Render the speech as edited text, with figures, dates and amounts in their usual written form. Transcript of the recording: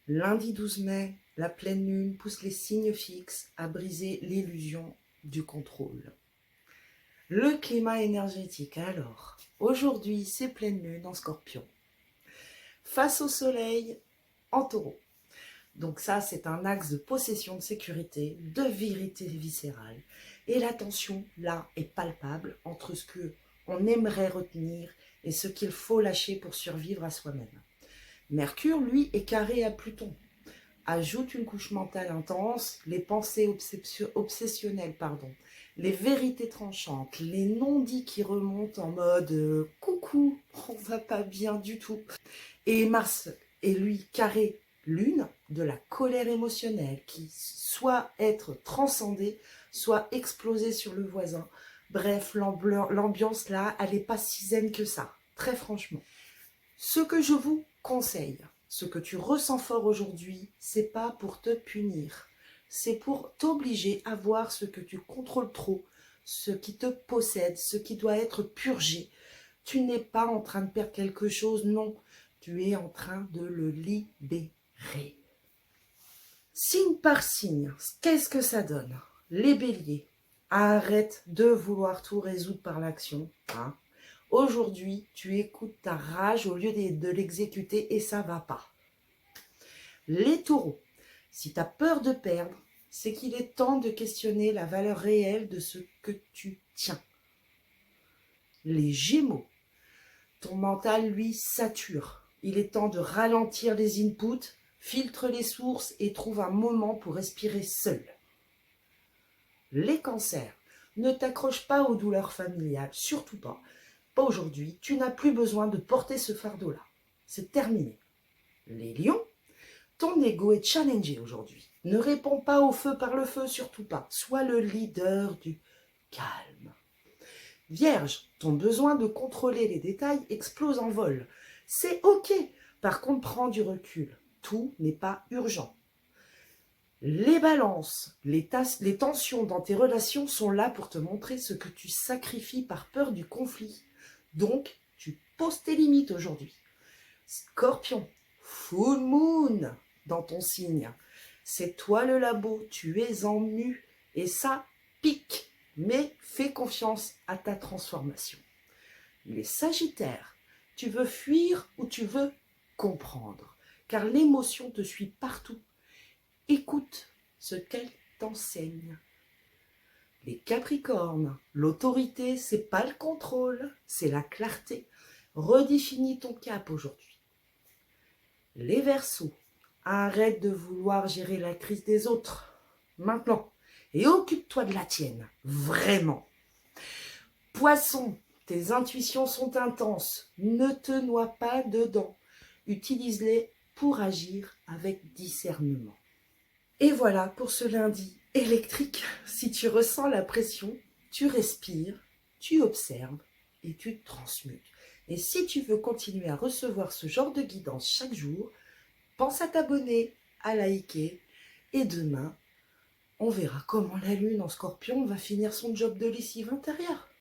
Lundi 12 mai, la pleine lune pousse les signes fixes à briser l'illusion du contrôle. Le climat énergétique alors. Aujourd'hui, c'est pleine lune en Scorpion. Face au soleil en Taureau. Donc ça, c'est un axe de possession de sécurité, de vérité viscérale. Et la tension, là, est palpable entre ce que on aimerait retenir et ce qu'il faut lâcher pour survivre à soi-même. Mercure, lui, est carré à Pluton. Ajoute une couche mentale intense, les pensées obsessionnelles, les vérités tranchantes, les non-dits qui remontent en mode coucou, on va pas bien du tout. Et Mars est lui carré lune de la colère émotionnelle qui soit être transcendée, soit exploser sur le voisin. Bref, l'ambiance là, elle n'est pas si zen que ça, très franchement. Ce que je vous conseille, ce que tu ressens fort aujourd'hui, c'est pas pour te punir, c'est pour t'obliger à voir ce que tu contrôles trop, ce qui te possède, ce qui doit être purgé. Tu n'es pas en train de perdre quelque chose, non, tu es en train de le libérer. Signe par signe, qu'est-ce que ça donne? Les béliers, arrête de vouloir tout résoudre par l'action, hein. Aujourd'hui, tu écoutes ta rage au lieu de l'exécuter et ça va pas. Les taureaux, si tu as peur de perdre, c'est qu'il est temps de questionner la valeur réelle de ce que tu tiens. Les gémeaux, ton mental, lui, sature. Il est temps de ralentir les inputs, filtre les sources et trouve un moment pour respirer seul. Les cancers, ne t'accroche pas aux douleurs familiales, surtout pas. Pas aujourd'hui, tu n'as plus besoin de porter ce fardeau-là. C'est terminé. Les lions, ton ego est challengé aujourd'hui. Ne réponds pas au feu par le feu, surtout pas. Sois le leader du calme. Vierge, ton besoin de contrôler les détails explose en vol. C'est ok. Par contre, prends du recul. Tout n'est pas urgent. Les balances, les tensions dans tes relations sont là pour te montrer ce que tu sacrifies par peur du conflit. Donc, tu poses tes limites aujourd'hui. Scorpion, full moon dans ton signe. C'est toi le labo, tu es en mu. Et ça pique, mais fais confiance à ta transformation. Les sagittaires, tu veux fuir ou tu veux comprendre, car l'émotion te suit partout. Écoute ce qu'elle t'enseigne. Les capricornes, l'autorité, c'est pas le contrôle, c'est la clarté. Redéfinis ton cap aujourd'hui. Les verseaux, arrête de vouloir gérer la crise des autres, maintenant, et occupe-toi de la tienne, vraiment. Poisson, tes intuitions sont intenses, ne te noie pas dedans, utilise-les pour agir avec discernement. Et voilà pour ce lundi électrique. Si tu ressens la pression, tu respires, tu observes et tu transmutes. Et si tu veux continuer à recevoir ce genre de guidance chaque jour, pense à t'abonner, à liker. Et demain, on verra comment la lune en Scorpion va finir son job de lessive intérieure.